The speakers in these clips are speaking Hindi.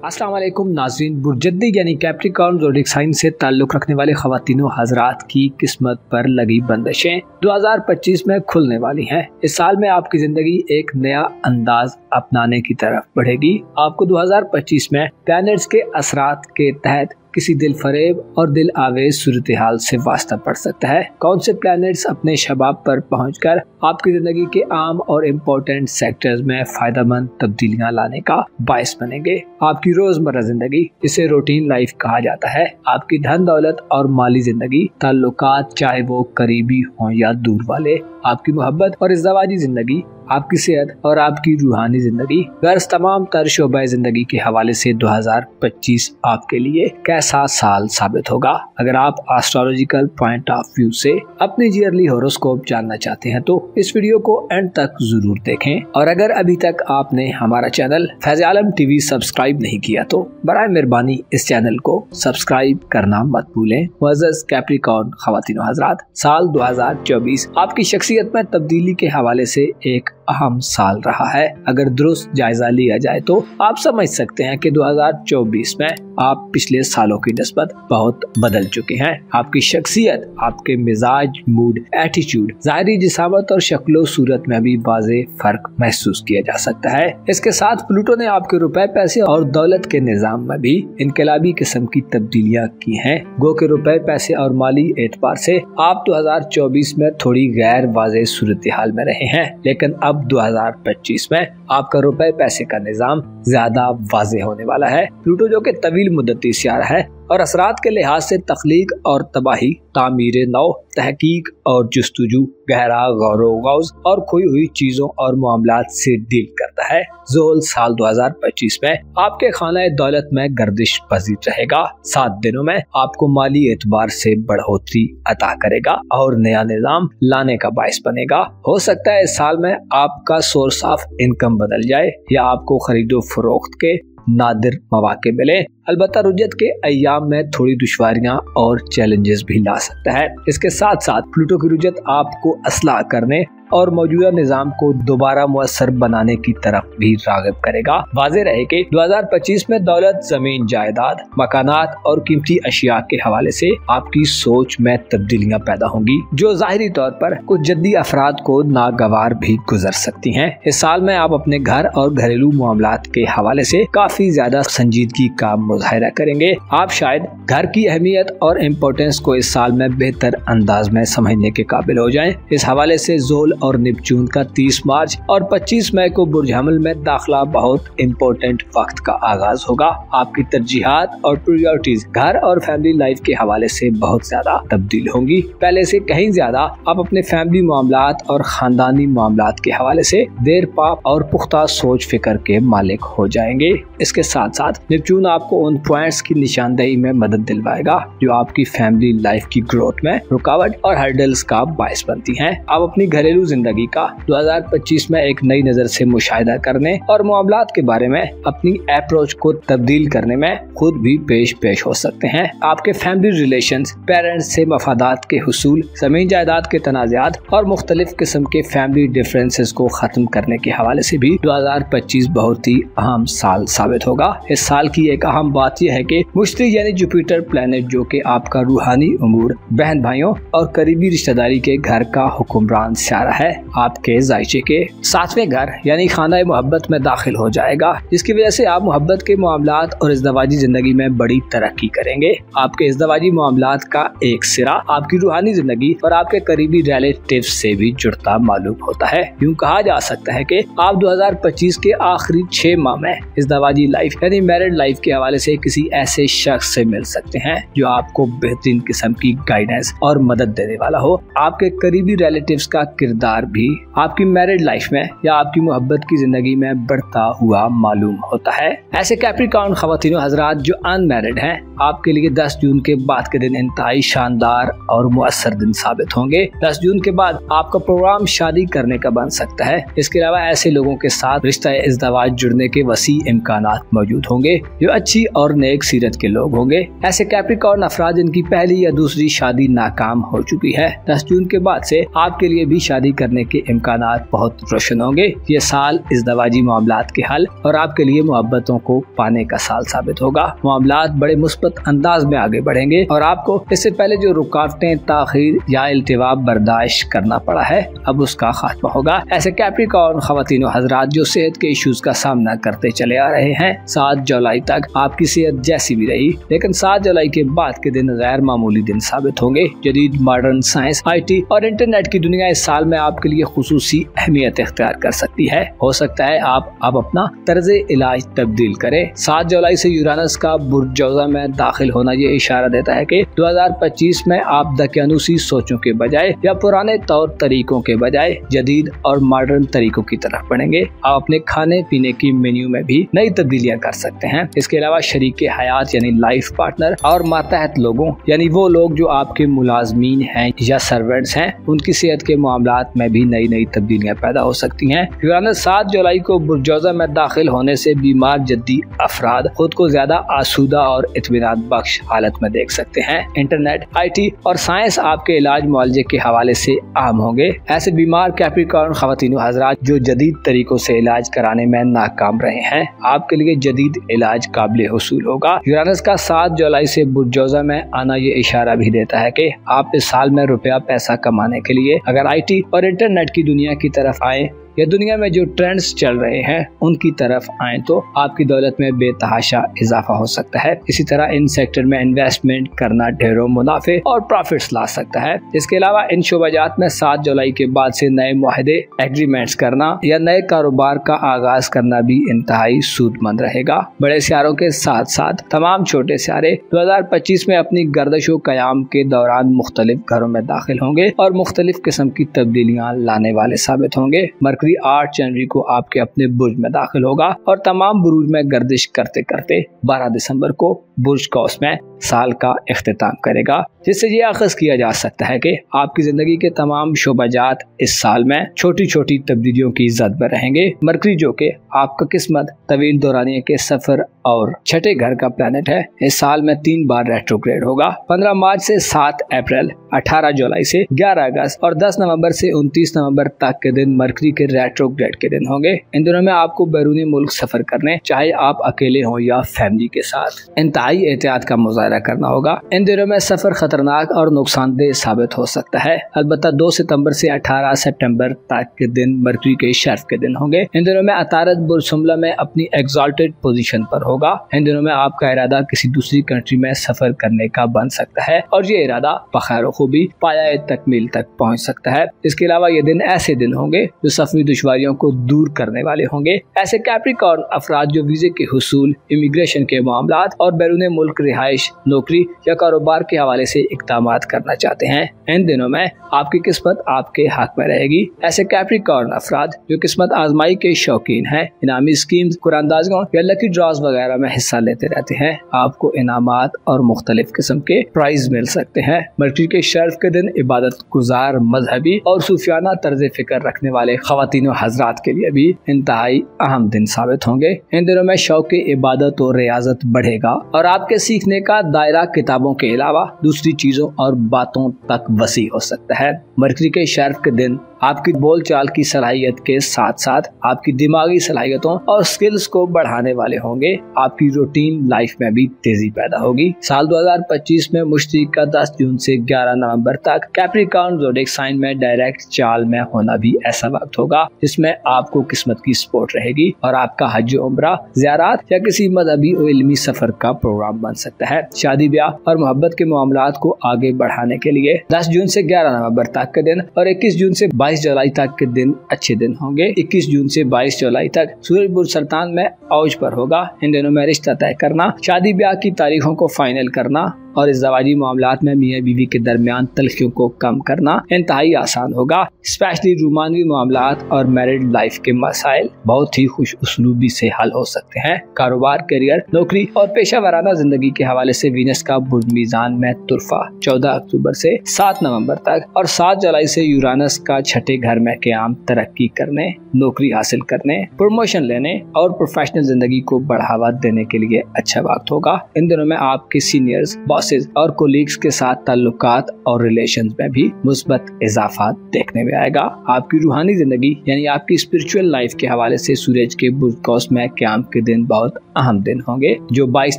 अस्सलाम वालेकुम नाज़रीन। बुर्जद्दी यानी कैप्रिकॉर्न ज़ोडिएक साइन से ताल्लुक़ रखने वाले ख़वातीनों हज़रात की किस्मत पर लगी बंदिशें 2025 में खुलने वाली हैं। इस साल में आपकी ज़िंदगी एक नया अंदाज अपनाने की तरफ बढ़ेगी। आपको 2025 में प्लैनेट्स के असरात के तहत किसी दिल फरेब और दिल आवेज सूरत हाल से वास्ता पड़ सकता है। कौन से प्लैनेट्स अपने शबाब पर पहुंचकर आपकी जिंदगी के आम और इम्पोर्टेंट सेक्टर्स में फायदेमंद तब्दीलियां लाने का बायस बनेंगे। आपकी रोजमर्रा जिंदगी, इसे रूटीन लाइफ कहा जाता है, आपकी धन दौलत और माली जिंदगी, ताल्लुकात चाहे वो करीबी हों या दूर वाले, आपकी मोहब्बत और इज़्ज़वाजी जिंदगी, आपकी सेहत और आपकी रूहानी जिंदगी, गर्ज तमाम तर शोबे जिंदगी के हवाले से 2025 आपके लिए कैसा साल साबित होगा। अगर आप एस्ट्रोलॉजिकल पॉइंट ऑफ व्यू से अपनी ईयरली हॉरोस्कोप जानना चाहते हैं तो इस वीडियो को एंड तक जरूर देखें। और अगर अभी तक आपने हमारा चैनल फैज़ आलम टीवी सब्सक्राइब नहीं किया तो बराए मेहरबानी इस चैनल को सब्सक्राइब करना मत भूलें। मुअज़्ज़ज़ कैप्रिकॉर्न ख़वातीनो हज़रात, साल 2024 आपकी शख्सियत में तब्दीली के हवाले से एक अहम साल रहा है। अगर दुरुस्त जायजा लिया जाए तो आप समझ सकते हैं कि 2024 में आप पिछले सालों की निस्बत बहुत बदल चुके हैं। आपकी शख्सियत, आपके मिजाज, मूड, एटीट्यूड, ज़ाहिरी जिसामत और शक्लो सूरत में भी वाज़े फर्क महसूस किया जा सकता है। इसके साथ प्लूटो ने आपके रुपए, पैसे और दौलत के निज़ाम में भी इनकलाबी किस्म की तब्दीलियां की हैं। गो के रुपए, पैसे और माली एतबार से आप 2024 में थोड़ी गैर वाज़े सूरत हाल में रहे हैं, लेकिन अब 2025 में आपका रुपए पैसे का निज़ाम ज्यादा वाज़े होने वाला है। प्लूटो जो कि तवील मुद्दती सियारा है और असरात के लिहाज से तख्लीक और तबाही, तामीर नौ, तहकीक और जुस्तुजू, गहरा गौर-ओ-गौज़ और खोई हुई चीजों और मामलात से डील करता है। ज़ोल साल 2025 में आपके खाना दौलत में गर्दिश पजीर रहेगा। 7 दिनों में आपको माली एतबार से बढ़ोतरी अता करेगा और नया निजाम लाने का बायस बनेगा। हो सकता है इस साल में आपका सोर्स ऑफ इनकम बदल जाए या आपको खरीदो फरोख्त के नादिर मौके मिले। अलबत्ता रुजत के अय्याम में थोड़ी दुश्वारियां और चैलेंजेस भी ला सकता है। इसके साथ साथ प्लूटो की रुजत आपको असलाह करने और मौजूदा निज़ाम को दोबारा मुअस्सर बनाने की तरफ भी राग़िब करेगा। वाज़े रहे कि 2025 में दौलत, जमीन, जायदाद, मकानात और कीमती अशिया के हवाले से आपकी सोच में तब्दीलियां पैदा होंगी जो ज़ाहिरी तौर पर कुछ जद्दी अफराद को नागवार भी गुजर सकती हैं। इस साल में आप अपने घर और घरेलू मामलात के हवाले से काफी ज्यादा संजीदगी का मुज़ाहिरा करेंगे। आप शायद घर की अहमियत और इम्पोर्टेंस को इस साल में बेहतर अंदाज में समझने के काबिल हो जाएं। इस हवाले से ज़ोल और नेपच्यून का 30 मार्च और 25 मई को बुर्ज हमल में दाखिला बहुत इम्पोर्टेंट वक्त का आगाज होगा। आपकी तरजीहात और प्रायोरिटीज घर और फैमिली लाइफ के हवाले से बहुत ज्यादा तब्दील होंगी। पहले से कहीं ज्यादा आप अपने फैमिली मामलात और खानदानी मामलात के हवाले से देर पा और पुख्ता सोच फिक्र के मालिक हो जाएंगे। इसके साथ साथ नेपच्यून आपको उन पॉइंट्स की निशानदेही में मदद दिलवाएगा जो आपकी फैमिली लाइफ की ग्रोथ में रुकावट और हर्डल्स का बायस बनती हैं। आप अपनी घरेलू जिंदगी का 2025 में एक नई नजर से मुशाहिदा करने और मामलात के बारे में अपनी अप्रोच को तब्दील करने में खुद भी पेश हो सकते हैं। आपके फैमिली रिलेशंस, पेरेंट्स से मफादात के हुसूल, जमीन जायदाद के तनाज़ात और मुख्तलिफ किस्म के फैमिली डिफरेंसेस को खत्म करने के हवाले से भी 2025 बहुत ही अहम साल साबित होगा। इस साल की एक अहम बात यह है कि मुश्तरी यानी जुपिटर प्लैनेट जो कि आपका रूहानी उमूर, बहन भाइयों और करीबी रिश्तेदारी के घर का हुक्मरान सियारा है, आपके जायचे के 7वें घर यानी खाना मोहब्बत में दाखिल हो जाएगा, जिसकी वजह से आप मोहब्बत के मामलात और इज़्ज़वाजी जिंदगी में बड़ी तरक्की करेंगे। आपके इज़्ज़वाजी मामलात का एक सिरा आपकी रूहानी जिंदगी और आपके करीबी रिलेटिव से भी जुड़ता मालूम होता है। यूँ कहा जा सकता है कि आप 2025 के आखिरी 6 माह में इज़्ज़वाजी लाइफ यानी मैरिड लाइफ के हवाले से किसी ऐसे शख्स से मिल सकते हैं जो आपको बेहतरीन किस्म की गाइडेंस और मदद देने वाला हो। आपके करीबी रिलेटिव्स का किरदार भी आपकी मैरिड लाइफ में या आपकी मोहब्बत की जिंदगी में बढ़ता हुआ मालूम होता है। ऐसे कैप्रिकॉर्न ख़वातीनो हज़रात जो अनमैरिड हैं, आपके लिए 10 जून के बाद के दिन इंतहाई शानदार और मुअस्सर दिन साबित होंगे। 10 जून के बाद आपका प्रोग्राम शादी करने का बन सकता है। इसके अलावा ऐसे लोगों के साथ रिश्ता इज़्दवाज जुड़ने के वसी इम्कानात मौजूद होंगे जो अच्छी और नेक सीरत के लोग होंगे। ऐसे कैप्रिकॉर्न अफराद जिनकी पहली या दूसरी शादी नाकाम हो चुकी है, 10 जून के बाद से आपके लिए भी शादी करने के इम्कानात बहुत रोशन होंगे। ये साल इज़दवाजी मामलात के हल और आपके लिए मोहब्बतों को पाने का साल साबित होगा। मामलात बड़े मुस्बत अंदाज में आगे बढ़ेंगे और आपको इससे पहले जो रुकावटें, ताखीर या इल्तिवाब बर्दाश्त करना पड़ा है, अब उसका खात्मा होगा। ऐसे कैप्रिकॉर्न ख़वातीन व हज़रात जो सेहत के इश्यूज का सामना करते चले आ रहे हैं, 7 जुलाई तक आपकी सेहत जैसी भी रही, लेकिन 7 जुलाई के बाद के दिन गैर मामूली दिन साबित होंगे। जदीद मॉडर्न साइंस, IT और इंटरनेट की दुनिया इस साल में आपके लिए खुसूसी अहमियत इख्तियार कर सकती है। हो सकता है आप अब अपना तर्ज इलाज तब्दील करें। 7 जुलाई से यूरानस का बुर्ज जौज़ा में दाखिल होना ये इशारा देता है कि 2025 में आप दकियानूसी सोचों के बजाय या पुराने तौर तरीकों के बजाय जदीद और मॉडर्न तरीकों की तरफ बढ़ेंगे। आप अपने खाने पीने की मेन्यू में भी नई तब्दीलियां कर सकते हैं। इसके अलावा शरीके हयात यानी लाइफ पार्टनर और मातहत लोगों यानी वो लोग जो आपके मुलाजमीन हैं या सर्वेंट्स हैं, उनकी सेहत के मामलात में भी नई नई तब्दीलियां पैदा हो सकती हैं। यूरानस 7 जुलाई को बुर्ज जौज़ा में दाखिल होने से बीमार जद्दी अफराद खुद को ज्यादा आसूदा और इत्मीनान बख्श हालत में देख सकते हैं। इंटरनेट, IT और साइंस आपके इलाज मुआवजे के हवाले से आम होंगे। ऐसे बीमार कैप्रिकॉर्न ख़वातीन व हज़रात जो जदीद तरीकों से इलाज कराने में नाकाम रहे हैं, आपके लिए जदीद इलाज काबिल हुसूल होगा। यूरानस का 7 जुलाई से बुर्ज जौज़ा में आना ये इशारा भी देता है कि आप इस साल में रुपया पैसा कमाने के लिए अगर IT और इंटरनेट की दुनिया की तरफ आए या दुनिया में जो ट्रेंड्स चल रहे हैं उनकी तरफ आए तो आपकी दौलत में बेतहाशा इजाफा हो सकता है। इसी तरह इन सेक्टर में इन्वेस्टमेंट करना ढेरों मुनाफे और प्रॉफिट्स ला सकता है। इसके अलावा इन शोबाजात में 7 जुलाई के बाद से नए मुआहदे, एग्रीमेंट्स करना या नए कारोबार का आगाज करना भी इंतहाई सूदमंद रहेगा। बड़े सियारों के साथ साथ तमाम छोटे सियारे 2025 में अपनी गर्दिशो कयाम के दौरान मुख्तलिफ घरों में दाखिल होंगे और मुख्तलिफ किस्म की तब्दीलियां लाने वाले साबित होंगे। मरकरी 8 जनवरी को आपके अपने बुर्ज में दाखिल होगा और तमाम बुरूज में गर्दिश करते करते 12 दिसंबर को बुर्ज कौस में साल का इख्तिताम करेगा, जिससे ये आगाज किया जा सकता है कि आपकी जिंदगी के तमाम शोबाजात इस साल में छोटी छोटी तब्दीलियों की जद में रहेंगे। मरकरी जो कि आपका किस्मत, तवील दौरानिया के सफर और छठे घर का प्लैनेट है, इस साल में 3 बार रेट्रोग्रेड होगा। 15 मार्च से 7 अप्रैल, 18 जुलाई से 11 अगस्त और 10 नवंबर से 29 नवंबर तक के दिन मरकरी के रेट्रोग्रेड के दिन होंगे। इन दिनों में आपको बैरूनी मुल्क सफर करने, चाहे आप अकेले हों या फैमिली के साथ, इंतहाई एहतियात का मुजाहरा करना होगा। इन दिनों में सफर खतरनाक और नुकसानदेह साबित हो सकता है। अलबत्ता 2 सितंबर से 18 सितंबर तक के दिन मरकरी के शर्फ के दिन होंगे। इन दिनों में अतारद बुर्ज सुमला में अपनी एग्जॉल्टेड पोजीशन पर होगा। इन दिनों में आपका इरादा किसी दूसरी कंट्री में सफर करने का बन सकता है और ये इरादा बखैर खूबी पाया तकमील तक पहुंच सकता है। इसके अलावा ये दिन ऐसे दिन होंगे जो सफरी दुश्वारियों को दूर करने वाले होंगे। ऐसे कैप्रिकॉर्न अफराद जो वीजे के हुसूल, इमिग्रेशन के मामलात और बैरून मुल्क रिहाइश, नौकरी या कारोबार के हवाले से इक़दामात करना चाहते हैं, इन दिनों में आपकी किस्मत आपके हक में रहेगी। ऐसे कैप्रिकॉर्न अफराद जो किस्मत आजमाई के शौकीन हैं, इनामी स्कीम्स, कुरानदाज़ियों या लकी ड्रॉज वगैरह में हिस्सा लेते रहते हैं, आपको इनामात और मुख्तलिफ किस्म के प्राइज मिल सकते हैं। मरकरी के शर्फ के दिन इबादत गुजार, मजहबी और सूफियाना तर्ज फिक्र रखने वाले ख़वातीन व हज़रात के लिए भी इंतहाई अहम दिन साबित होंगे। इन दिनों में शौक़ इबादत और रियाजत बढ़ेगा और आपके सीखने का दायरा किताबों के अलावा दूसरी चीजों और बातों तक वसी हो सकता है। मरकरी के शर्फ के दिन आपकी बोलचाल की सलाहियत के साथ साथ आपकी दिमागी सलाहियतों और स्किल्स को बढ़ाने वाले होंगे। आपकी रूटीन लाइफ में भी तेजी पैदा होगी। साल 2025 में मुश्तरी का 10 जून से 11 नवंबर तक कैप्रिकॉर्न ज़ोडिएक साइन में डायरेक्ट चाल में होना भी ऐसा वक्त होगा जिसमें आपको किस्मत की सपोर्ट रहेगी और आपका हज, उम्रा, ज़ियारत या किसी मजहबी और इल्मी सफर का प्रोग्राम बन सकता है। शादी, ब्याह और मोहब्बत के मामलात को आगे बढ़ाने के लिए 10 जून से 11 नवंबर तक के दिन और 21 जून से 22 जुलाई तक के दिन अच्छे दिन होंगे। 21 जून से 22 जुलाई तक सूरज बुर्ज सरतान में औज पर होगा। इन दिनों में रिश्ता तय करना, शादी ब्याह की तारीखों को फाइनल करना और इज़्ज़वाजी मामलात में मियाँ बीवी के दरमियान तलखियों को कम करना इंतहाई आसान होगा। स्पेशली रूमानवी मामलात और मैरिड लाइफ के मसाइल बहुत ही खुश उसलूबी से हल हो सकते हैं। कारोबार, करियर, नौकरी और पेशा वराना जिंदगी के हवाले से वीनस का बुर्ज मीज़ान में तुरफा 14 अक्टूबर से 7 नवंबर तक और 7 जुलाई से यूरानस का छठे घर में क़याम तरक्की करने, नौकरी हासिल करने, प्रमोशन लेने और प्रोफेशनल जिंदगी को बढ़ावा देने के लिए अच्छा वक्त होगा। इन दिनों में आपके सीनियर्स, बॉसेस और कोलीग्स के साथ ताल्लुकात और रिलेशंस में भी मुस्बत इजाफा देखने में आएगा। आपकी रूहानी जिंदगी यानी आपकी स्पिरिचुअल लाइफ के हवाले से सूरज के बुर्ज कौस में क़याम के दिन बहुत अहम दिन होंगे, जो 22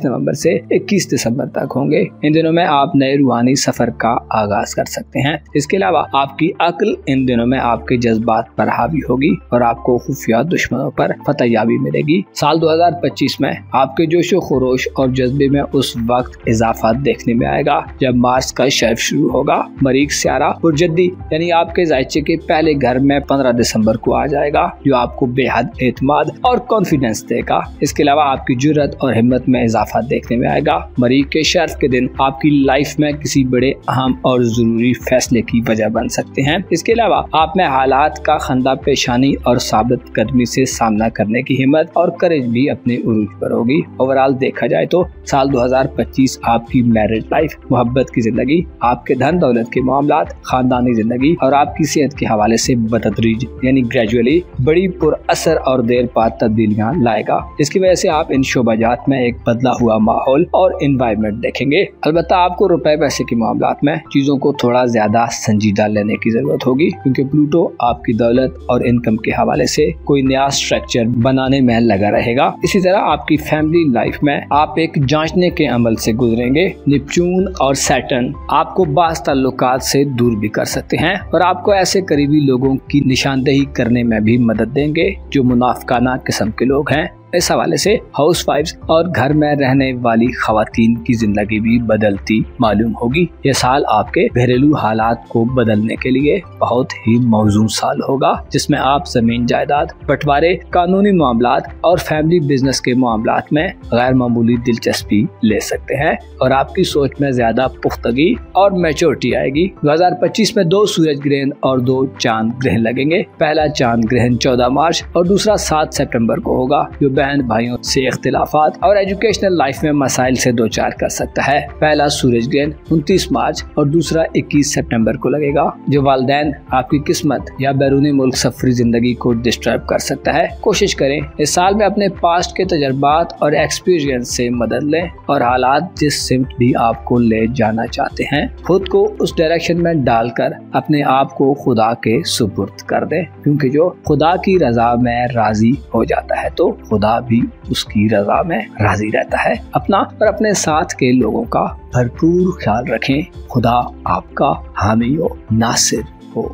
नवंबर से 21 दिसंबर तक होंगे। इन दिनों में आप नए रूहानी सफर का आगाज कर सकते हैं। इसके अलावा आपकी अक्ल इन दिनों में आपके जज्बात पर हावी होगी और आपको खुफिया दुश्मनों पर फतहयाबी मिलेगी। साल 2025 में आपके जोशो खरोश और जज्बे में उस वक्त इजाफा देखने में आएगा जब मार्स का शर्फ शुरू होगा। मरीख सियारा पुरजद्दी यानी आपके जायचे के पहले घर में 15 दिसंबर को आ जाएगा, जो आपको बेहद एतमाद और कॉन्फिडेंस देगा। इसके अलावा आपकी जुर्रत और हिम्मत में इजाफा देखने में आएगा। मरीख के शर्फ के दिन आपकी लाइफ में किसी बड़े अहम और जरूरी फैसले की वजह बन सकते हैं। इसके अलावा आप में हालात का खंदा पेशानी और साबित कदमी से सामना करने की हिम्मत और करेज भी अपने उरूज पर होगी। ओवरऑल देखा जाए तो साल 2025 आपकी मैरिज लाइफ, मोहब्बत की जिंदगी, आपके धन दौलत के मामलात, खानदानी जिंदगी और आपकी सेहत के हवाले से बतदरीज यानी ग्रेजुअली बड़ी पुरअसर और देर बाद तब्दीलियां लाएगा। इसकी वजह से आप इन शोबाजात में एक बदला हुआ माहौल और एनवायरनमेंट देखेंगे। अलबत्ता आपको रुपए पैसे के मामलात में चीजों को थोड़ा ज्यादा संजीदा लेने की जरूरत होगी, क्योंकि प्लूटो आपकी दौलत और इनकम के हवाले से कोई नया स्ट्रक्चर बनाने में लगा रहेगा। इसी तरह आपकी फैमिली लाइफ में आप एक जांचने के अमल से गुजरेंगे। नेपच्यून और सैटर्न आपको बास ताल्लुकात से दूर भी कर सकते हैं और आपको ऐसे करीबी लोगों की निशानदेही करने में भी मदद देंगे जो मुनाफिकाना किस्म के लोग हैं। इस हवाले से हाउसवाइफ्स और घर में रहने वाली खवातीन की जिंदगी भी बदलती मालूम होगी। यह साल आपके घरेलू हालात को बदलने के लिए बहुत ही मौजूद साल होगा, जिसमें आप जमीन जायदाद, बंटवारे, कानूनी मामलात और फैमिली बिजनेस के मामलात में गैर मामूली दिलचस्पी ले सकते हैं और आपकी सोच में ज्यादा पुख्तगी और मैच्योरिटी आएगी। 2025 में 2 सूरज ग्रहण और 2 चांद ग्रहण लगेंगे। पहला चांद ग्रहण 14 मार्च और दूसरा 7 सितंबर को होगा, जो बहन भाइयों से इख्तिलाफात और एजुकेशनल लाइफ में मसाइल से दो चार कर सकता है। पहला सूरज ग्रहण 29 मार्च और दूसरा 21 सितंबर को लगेगा, जो वालिदैन, आपकी किस्मत या बैरूनी मुल्क सफरी जिंदगी को डिस्टर्ब कर सकता है। कोशिश करें इस साल में अपने पास्ट के तजर्बात और एक्सपीरियंस से मदद लें और हालात जिस सिमत भी आपको ले जाना चाहते हैं खुद को उस डायरेक्शन में डालकर अपने आप को खुदा के सुपुर्द कर दें, क्योंकि जो खुदा की रजा में राजी हो जाता है तो खुदा भी उसकी रजा में राजी रहता है। अपना और अपने साथ के लोगों का भरपूर ख्याल रखें। खुदा आपका हामी और नासिर हो।